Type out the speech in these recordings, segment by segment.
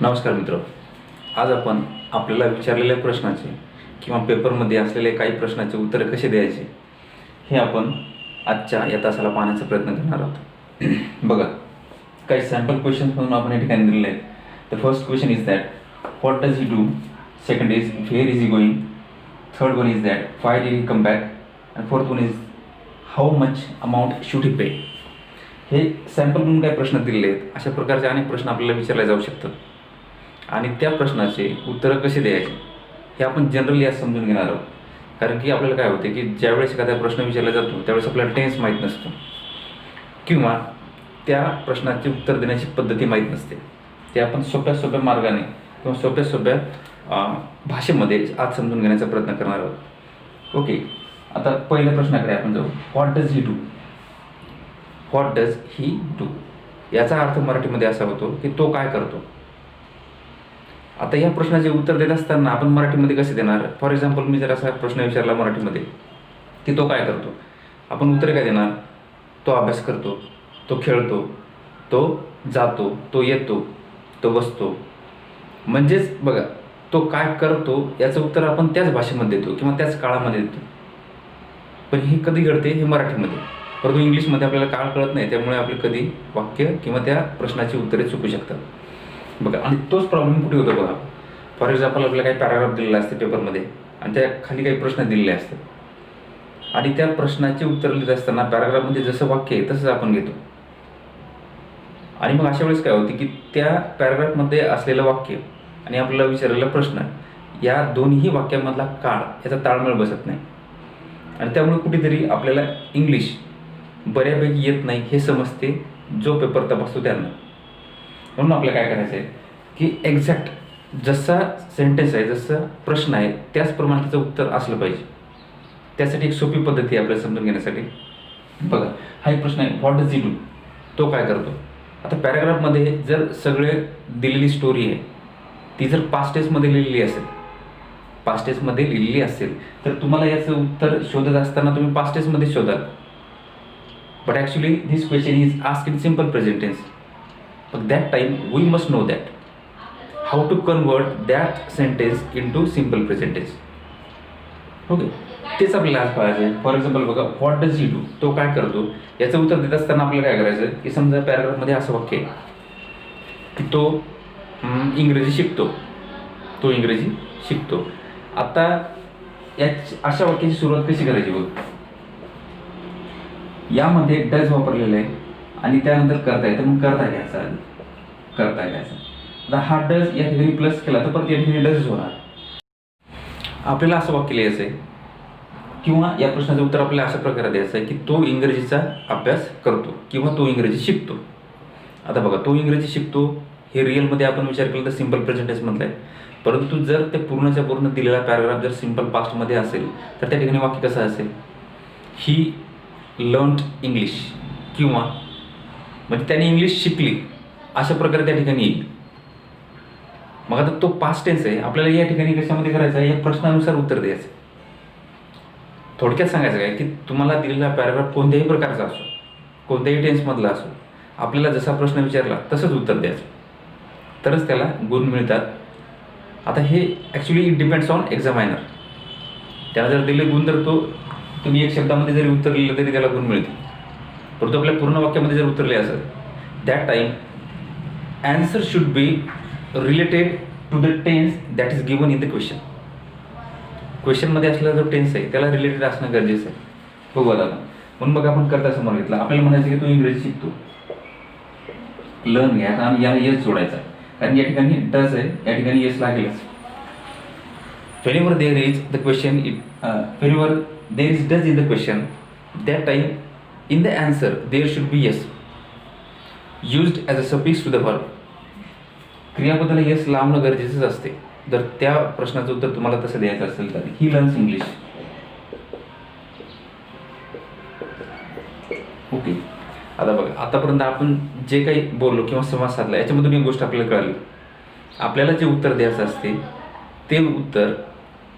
नमस्कार मित्र. आज आपण आपल्याला विचारलेल्या प्रश्नाचे किंवा पेपरमध्ये असलेले काही प्रश्नाचे उत्तरे कसे द्यायचे हे आपण आजच्या या तासाला पाहण्याचा प्रयत्न करणार आहोत. बघा, काही सॅम्पल क्वेश्चन्स म्हणून आपण या ठिकाणी दिलेले आहेत. The first question is that what does he do, second is where is he going, third one is that why did he come back, and fourth one is how much amount should he pay. हे sample म्हणून काही प्रश्न दिलेले आहेत. अशा प्रकारचे अनेक प्रश्न आपल्याला विचारले जाऊ शकतात आणि त्या प्रश्नाचे उत्तरं कसे द्यायचे हे आपण जनरली आज समजून घेणार आहोत. कारण की आपल्याला काय होते की ज्यावेळेस एखादा प्रश्न विचारला जातो त्यावेळेस आपल्याला टेन्स माहीत नसतो किंवा त्या प्रश्नाचे उत्तर देण्याची पद्धती माहीत नसते. ते आपण सोप्या सोप्या मार्गाने किंवा सोप्या सोप्या भाषेमध्ये आज समजून घेण्याचा प्रयत्न करणार आहोत. ओके, आता पहिल्या प्रश्नाकडे आपण जाऊ. What does he do. What does he do याचा अर्थ मराठीमध्ये असा होतो की तो काय करतो. आता या प्रश्नाचे उत्तर देत असताना आपण मराठीमध्ये कसे देणार. फॉर एक्झाम्पल, मी जर असा प्रश्न विचारला मराठीमध्ये की तो काय करतो, आपण उत्तर काय देणार. तो अभ्यास करतो, तो खेळतो, तो जातो, तो येतो, तो बसतो. म्हणजेच बघा, तो काय करतो याचं उत्तर आपण त्याच भाषेमध्ये देतो किंवा त्याच काळामध्ये देतो. पण हे कधी घडते हे मराठीमध्ये, परंतु इंग्लिशमध्ये आपल्याला काळ कळत नाही, त्यामुळे आपले कधी वाक्य किंवा त्या प्रश्नाची उत्तरे चुकू शकतात. बघा, आणि तोच प्रॉब्लेम कुठे होतो बघा. फॉर एक्झाम्पल, आपल्याला काही पॅराग्राफ दिलेला असते पेपरमध्ये आणि त्या खाली काही प्रश्न दिलेले असतात आणि त्या प्रश्नाचे उत्तर लिहित असताना पॅराग्राफमध्ये जसं वाक्य आहे तसंच आपण घेतो. आणि मग अशा वेळेस काय होते की त्या पॅराग्राफमध्ये असलेलं वाक्य आणि आपल्याला विचारलेला प्रश्न या दोन्ही वाक्यामधला काळ याचा ताळमेळ बसत नाही आणि त्यामुळे कुठेतरी आपल्याला इंग्लिश बऱ्यापैकी येत नाही हे समजते जो पेपर तपासतो त्यांना. म्हणून आपल्याला काय करायचं आहे की एक्झॅक्ट जसा सेंटेन्स आहे, जसं प्रश्न आहे त्याचप्रमाणे त्याचं उत्तर असलं पाहिजे. त्यासाठी एक सोपी पद्धती आहे आपल्याला समजून घेण्यासाठी. बघा, हा एक प्रश्न आहे, व्हॉट डज ही डू, तो काय करतो. आता पॅराग्राफमध्ये जर सगळे दिलेली स्टोरी आहे ती जर पास्ट टेन्समध्ये लिहिलेली असेल, पास्ट टेन्समध्ये लिहिलेली असेल तर तुम्हाला याचं उत्तर शोधत असताना तुम्ही पास्ट टेन्समध्ये शोधाल. But actually this question is asked in simple present tense. But that time we must know that how to convert that sentence into simple present tense. Okay, तेच आपल्याला आज पाहायचं आहे. फॉर एक्झाम्पल बघा, व्हॉट डज ही डू, तो काय करतो याचं उत्तर देत असताना आपल्याला काय करायचं की समजा पॅराग्राफमध्ये असं वाक्य आहे की तो इंग्रजी शिकतो, तो इंग्रजी शिकतो. आता अशा वाक्याची सुरुवात कशी करायची बघ. यामध्ये डज वापरलेलं आहे आणि त्यानंतर करता येतं, मग करता घ्यायचा, करता घ्यायचा. आता हा डज या ठिकाणी प्लस केला तर परत या ठिकाणी डज होणार. आपल्याला असं वाक्य लिहायचं आहे किंवा या प्रश्नाचं उत्तर आपल्याला अशा प्रकारे द्यायचं आहे की तो इंग्रजीचा अभ्यास करतो किंवा तो इंग्रजी शिकतो. आता बघा, तो इंग्रजी शिकतो हे रिअलमध्ये आपण विचार केला तर सिम्पल प्रेझेंट टेन्समधलं आहे. परंतु जर ते पूर्णच्या पूर्ण दिलेला पॅराग्राफ जर सिम्पल पास्टमध्ये असेल तर त्या ठिकाणी वाक्य कसं असेल, ही लर्न्ड इंग्लिश किंवा म्हणजे त्याने इंग्लिश शिकली अशा प्रकारे त्या ठिकाणी येईल. मग आता तो पास्ट टेन्स आहे, आपल्याला या ठिकाणी कशामध्ये करायचं आहे, या प्रश्नानुसार उत्तर द्यायचं. थोडक्यात सांगायचं काय की तुम्हाला दिलेला पॅराग्राफ कोणत्याही प्रकारचा असो, कोणत्याही टेन्समधला असो, आपल्याला जसा प्रश्न विचारला तसंच उत्तर द्यायचं, तरच त्याला गुण मिळतात. आता हे ॲक्च्युली इट डिपेंड्स ऑन एक्झामायनर. त्याला जर दिले गुण तर तो तुम्ही एक शब्दामध्ये जरी उत्तर लिहिलं तरी त्याला गुण मिळते. परंतु आपल्या पूर्ण वाक्यामध्ये जर उत्तर लिहायचं that time answer should be related to the tense that is given in the question. क्वेश्चनमध्ये असलेला जो टेन्स आहे त्याला रिलेटेड असणं गरजेचं आहे. बघू आता, म्हणून बघा आपण करता समोर घेतला. आपल्याला म्हणायचं की तो इंग्रजी शिकतो, लर्न घ्यायचा आणि याला येस जोडायचा, कारण या ठिकाणी डज आहे, या ठिकाणी येस लागेलच. whenever there is the question whenever there is does in the question, that time in the answer there should be yes used as a suffix to the verb. क्रियापदाला येस लावणं गरजेचंच असते जर त्या प्रश्नाचं उत्तर तुम्हाला तसं द्यायचं असेल तर. He learns English. ओके, आता बघा, आतापर्यंत आपण जे काही बोललो किंवा संवाद साधला याच्यामधून एक गोष्ट आपल्याला कळाली. आपल्याला जे उत्तर द्यायचं असते ते उत्तर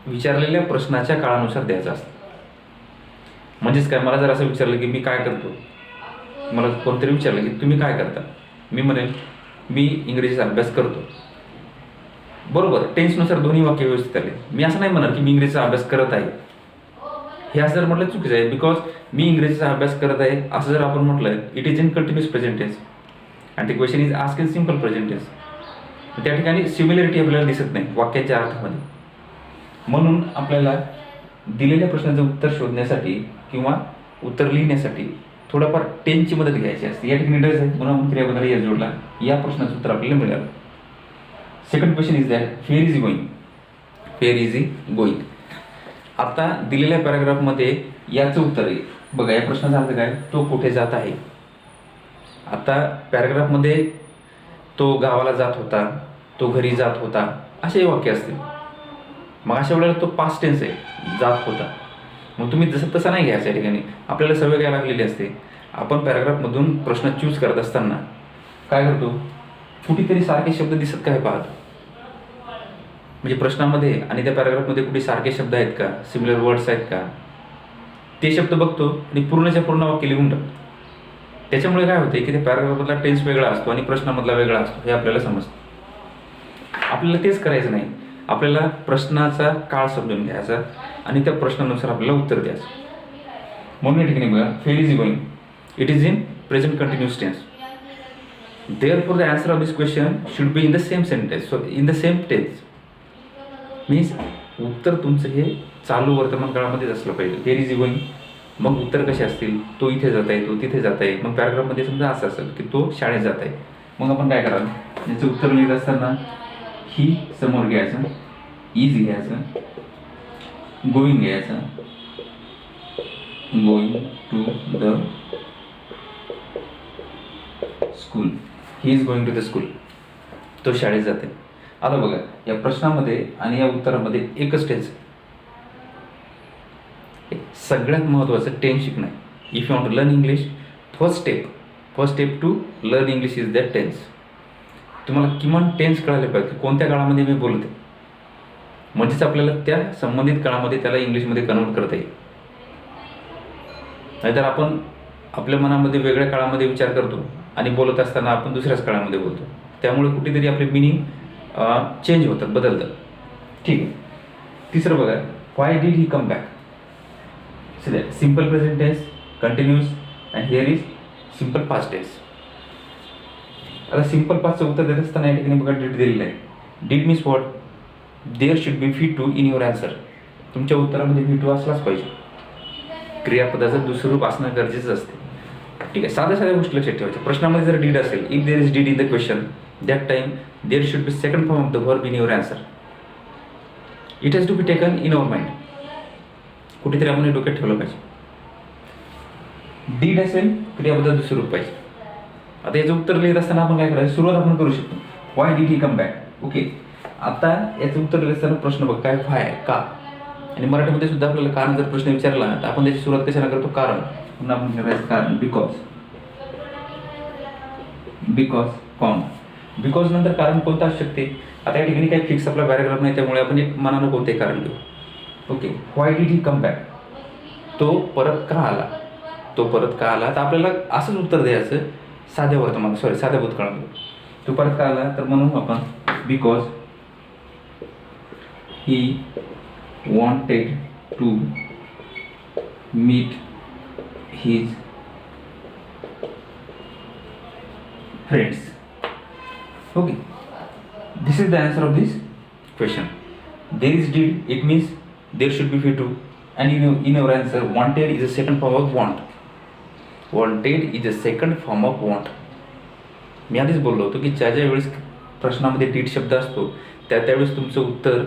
विचारलेल्या प्रश्नाच्या काळानुसार द्यायचं असतं. म्हणजेच काय, मला जर असं विचारलं की मी काय करतो, मला कोणतरी विचारलं की तुम्ही काय करता, मी म्हणेल मी इंग्रजीचा अभ्यास करतो. बरोबर, टेन्सनुसार दोन्ही वाक्य व्यवस्थित आले. मी असं नाही म्हणणार की मी इंग्रजीचा अभ्यास करत आहे, हे असं जर म्हटलं चुकीचं आहे. बिकॉज मी इंग्रजीचा अभ्यास करत आहे असं जर आपण म्हटलं, it is in continuous present tense आणि ते question is ask in simple present tense. त्या ठिकाणी सिमिलरिटी आपल्याला दिसत नाही वाक्याच्या अर्थामध्ये. म्हणून आपल्याला दिलेल्या प्रश्नाचं उत्तर शोधण्यासाठी किंवा उत्तर लिहिण्यासाठी थोडंफार टेन्सची मदत घ्यायची असते. या ठिकाणी डज आहे म्हणून आपण क्रियापदाला एस जोडला. या प्रश्नाचं उत्तर आपल्याला मिळालं. Second question is that fair is going. Fair is going. आता दिलेल्या पॅराग्राफमध्ये याचं उत्तर आहे बघा. या प्रश्नाचा अर्थ काय, तो कुठे जात आहे. आता पॅराग्राफमध्ये तो गावाला जात होता, तो घरी जात होता, असे वाक्य असतील. मग अशा वेळेला तो पास्ट टेन्स आहे, जात होता. मग तुम्ही जसं तसं नाही घ्यायचं. या ठिकाणी आपल्याला सवय काय लागलेली असते, आपण पॅराग्राफमधून प्रश्न चूज करत असताना काय करतो, कुठेतरी सारखे शब्द दिसत काय पाहतो. म्हणजे प्रश्नामध्ये आणि त्या पॅराग्राफमध्ये कुठे सारखे शब्द आहेत का, सिमिलर वर्ड्स आहेत का, ते शब्द बघतो आणि पूर्णच्या पूर्ण वाक्य लिहून टाकतो. त्याच्यामुळे काय होतं की त्या पॅराग्राफमधला टेन्स वेगळा असतो आणि प्रश्नामधला वेगळा असतो, हे आपल्याला समजतं. आपल्याला तेच करायचं नाही. आपल्याला प्रश्नाचा काळ समजून घ्यायचा आणि त्या प्रश्नानुसार आपल्याला उत्तर द्यायचं. म्हणून या ठिकाणी बघा, where is going, it is in present continuous tense. Therefore, the answer of this question should be in the same sentence. So, in the same tense. Means उत्तर तुमचं हे चालू वर्तमान काळामध्येच असलं पाहिजे. Fair is going. मग उत्तर कसे असतील, तो इथे जात आहे, तो तिथे जात आहे. मग पॅराग्राफमध्ये समजा असं असेल की तो शाळेत जात आहे. मग आपण काय कराल, याचं उत्तर लिहित असताना ही समोर घ्यायचं, इज घ्यायचं, गोईंग घ्यायचं, going to the school. He is going to the school. तो शाळेत जाते. आता बघा, या प्रश्नामध्ये आणि या उत्तरामध्ये एकच टेन्स. सगळ्यात महत्त्वाचं टेन्स शिकणं. If you want to learn English, first step to learn English is that tense. तुम्हाला किमान टेन्स कळायला पाहिजे, कोणत्या काळामध्ये मी बोलते, म्हणजेच आपल्याला त्या संबंधित काळामध्ये त्याला इंग्लिशमध्ये कन्वर्ट करता येईल. नाहीतर आपण आपल्या मनामध्ये वेगळ्या काळामध्ये विचार करतो आणि बोलत असताना आपण दुसऱ्याच काळामध्ये बोलतो. त्यामुळे कुठेतरी आपले मिनिंग चेंज होतात, बदलतात. ठीक आहे. तिसरं बघा, why did he come back. Simple present tense, continuous, and here is simple past tense. आता सिम्पल पास्टचं उत्तर देत असताना या ठिकाणी बघा डीड दिलेलं आहे. Did means what, there should be V2 in your answer. तुमच्या उत्तरामध्ये V2 असलाच पाहिजे. क्रियापदाचं दुसरं रूप असणं गरजेचं असते. ठीक आहे. साध्या गोष्टी लक्षात ठेवायच्या. प्रश्नामध्ये जर डीड असेल, if there is did in the question, that time there should be second form of the verb in your answer. It has to be taken in our mind. कुठेतरी आपण डोक्यात ठेवलं पाहिजे. डीड असेल, क्रियापदाचं दुसरं रूप पाहिजे. आता याचं उत्तर लिहित असताना आपण काय करायचं, सुरुवात आपण करू शकतो. Why did he come back. Okay. आता याचं उत्तर लिहित असताना प्रश्न बघ, काय, व्हाय, का. आणि मराठीमध्ये सुद्धा आपल्याला कारण जर प्रश्न विचारला तर आपण त्याची सुरुवात कशाला करतो, कारण. म्हणून आपण करायचं कारण, बिकॉज कॉम. बिकॉज नंतर कारण कोणतं असू शकते. आता या ठिकाणी काही फिक्स आपला पॅराग्राफ नाही, त्यामुळे आपण एक मनानं कोणते कारण घेऊ. Okay. Why did he come back. तो परत का आला. तो परत का आला तर आपल्याला असंच उत्तर द्यायचं साध्या भूतकाळामध्ये. तो परत का आला तर म्हणून आपण because he wanted to meet his friends. Okay, this is the answer of this question. There is did, it means there should be V2, and in your answer wanted is a second form of want. Wanted is a second form of want. मी आधीच बोललो होतो की ज्या वेळेस प्रश्नामध्ये did शब्द असतो त्यावेळेस तुमचं उत्तर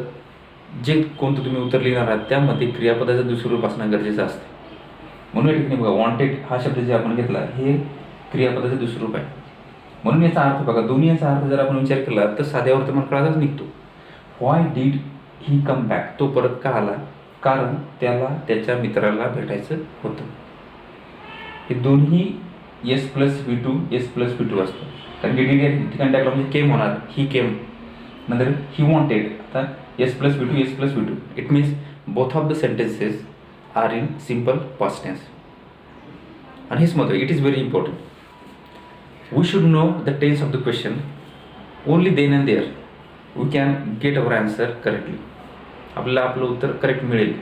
जे कोणतं तुम्ही उत्तर लिहिणार आहात त्यामध्ये क्रियापदाचं दुसरं रूप असणं गरजेचं असते. म्हणून या ठिकाणी बघा, वॉन्टेड हा शब्द जे आपण घेतला हे क्रियापदाचं दुसरं रूप आहे. म्हणून याचा अर्थ बघा, दोन्ही याचा अर्थ जर आपण विचार केला तर साध्या वर्तमान काळाचाच निघतो. व्हाय डिड ही कम बॅक. तो परत का आला, कारण त्याला त्याच्या मित्राला भेटायचं होतं. हे दोन्ही एस प्लस V2 असतं. कारण डिड या ठिकाणी टाकलं म्हणजे केम होणार, ही केम. नंतर ही वॉन्टेड. आता S plus V2. It means both of the sentences are in simple past tense. And his mother, it is very important. We should know the tense of the question only then and there. We can get our answer correctly. आपल्याला आपलं उत्तर correct मिळेल.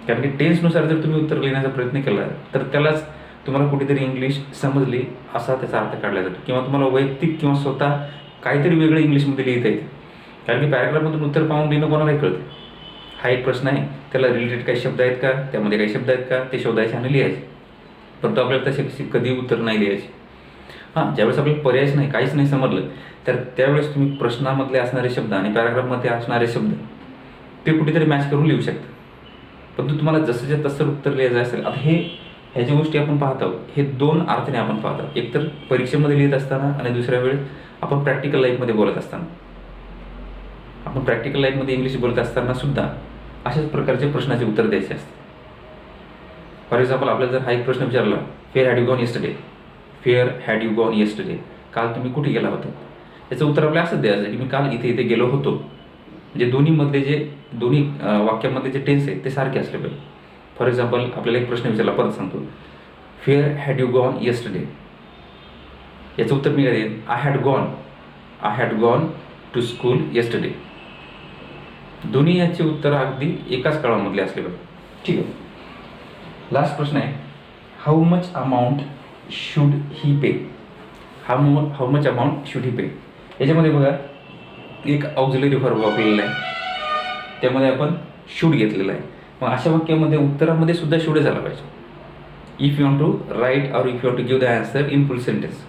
कारण की टेन्सनुसार जर तुम्ही उत्तर लिहिण्याचा प्रयत्न केला तर त्यालाच तुम्हाला कुठेतरी इंग्लिश समजली असा त्याचा अर्थ काढला जातो, किंवा तुम्हाला वैयक्तिक किंवा स्वतः काहीतरी वेगळं इंग्लिशमध्ये लिहिता येते. कारण की पॅराग्राफमधून उत्तर पाहून लिहिणं कोणालाही कळतं. हा एक प्रश्न आहे, त्याला रिलेटेड काही शब्द आहेत का, त्यामध्ये काही शब्द आहेत का, ते शोधायचे आणि लिहायचे. परंतु आपल्याला तसे कधी उत्तर नाही लिहायचे. हां, ज्यावेळेस आपल्याला पर्यायच नाही, काहीच नाही समजलं, तर त्यावेळेस तुम्ही प्रश्नामधले असणारे शब्द आणि पॅराग्राफमध्ये असणारे शब्द ते कुठेतरी मॅच करून लिहू शकता. परंतु तुम्हाला जसंच्या तसं उत्तर लिहायचं असेल, आता ह्याच्या गोष्टी आपण पाहत आहोत, हे दोन अर्थाने आपण पाहत आहोत. एक तर परीक्षेमध्ये लिहित असताना आणि दुसऱ्या वेळेस आपण प्रॅक्टिकल लाईफमध्ये बोलत असताना. आपण प्रॅक्टिकल लाईफमध्ये इंग्लिश बोलत असताना सुद्धा अशाच प्रकारचे प्रश्नाचे उत्तर द्यायचे असते. फॉर एक्झाम्पल, आपल्याला जर हा एक प्रश्न विचारला, fair had you gone yesterday, fair had you gone yesterday, काल तुम्ही कुठे गेला होता, याचं उत्तर आपल्याला असंच द्यायचं की मी काल इथे इथे गेलो होतो. म्हणजे दोन्ही वाक्यामध्ये जे टेन्स आहेत ते सारखे असले पाहिजे. फॉर एक्झाम्पल, आपल्याला एक प्रश्न विचारला, परत सांगतो, where had you gone yesterday, याचं उत्तर मी काय देईन, I had gone to school yesterday. दोन्ही याचे उत्तर अगदी एकाच काळामधले असले पाहिजे. ठीक आहे. लास्ट प्रश्न आहे, how much amount should he pay. How much amount should he pay, याच्यामध्ये बघा एक ऑक्झिलरी व्हर्ब वापरलेला आहे, त्यामध्ये आपण शुड घेतलेला आहे. मग अशा वाक्यामध्ये उत्तरामध्ये सुद्धा शुडच आला पाहिजे. If you want to write or if you want to give the answer in full sentence,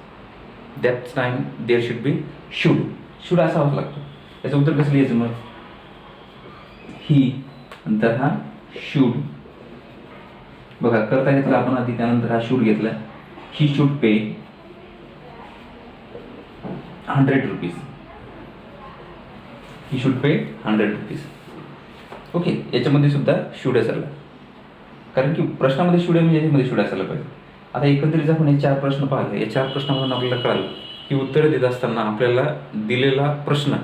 that's time there should be should असा हवा लागतो. त्याचं उत्तर कसं लिहायचं मग, ही नंतर हा शुड. बघा, करता घेतला आपण आधी, त्यानंतर हा शुड घेतला. He should pay 100 rupees. He should pay 100 rupees. Okay, याच्यामध्ये सुद्धा शुड असायला, कारण की प्रश्नामध्ये शुड आहे म्हणजे याच्यामध्ये शुड असायला पाहिजे. आता एकंदरीत आपण हे 4 प्रश्न पाहिले. या 4 प्रश्नामधून आपल्याला कळालं की उत्तर देत असताना आपल्याला दिलेला प्रश्न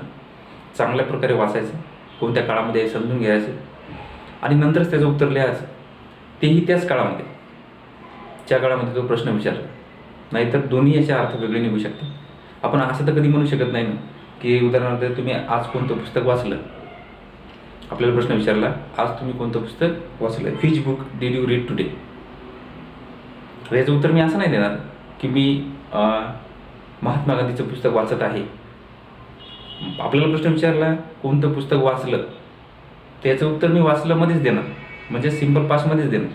चांगल्या प्रकारे वाचायचा, कोणत्या काळामध्ये समजून घ्यायचं आणि नंतरच त्याचं उत्तर लिहायचं, तेही त्याच काळामध्ये, ज्या काळामध्ये तो प्रश्न विचारला. नाहीतर दोन्ही याचे अर्थ वेगळे निघू शकतात. आपण असं तर कधी म्हणू शकत नाही ना की उदाहरणार्थ तुम्ही आज कोणतं पुस्तक वाचलं, आपल्याला प्रश्न विचारला, आज तुम्ही कोणतं पुस्तक वाचलं, which book did you read today. याचं उत्तर मी असं नाही देणार की मी महात्मा गांधीचं पुस्तक वाचत आहे. आपल्याला प्रश्न विचारला कोणतं पुस्तक वाचलं, त्याचं उत्तर मी वाचलं मध्येच देणार, म्हणजे सिंपल पासमध्येच देणार.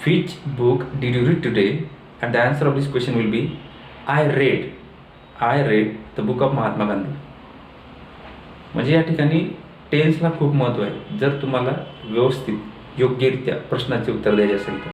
Which book did you read today and the answer of this question will be I read the book of Mahatma Gandhi. म्हणजे या ठिकाणी टेन्सला खूप महत्त्व आहे. जर तुम्हाला व्यवस्थित योग्यरित्या प्रश्नाचे उत्तर द्यायचे असेल तर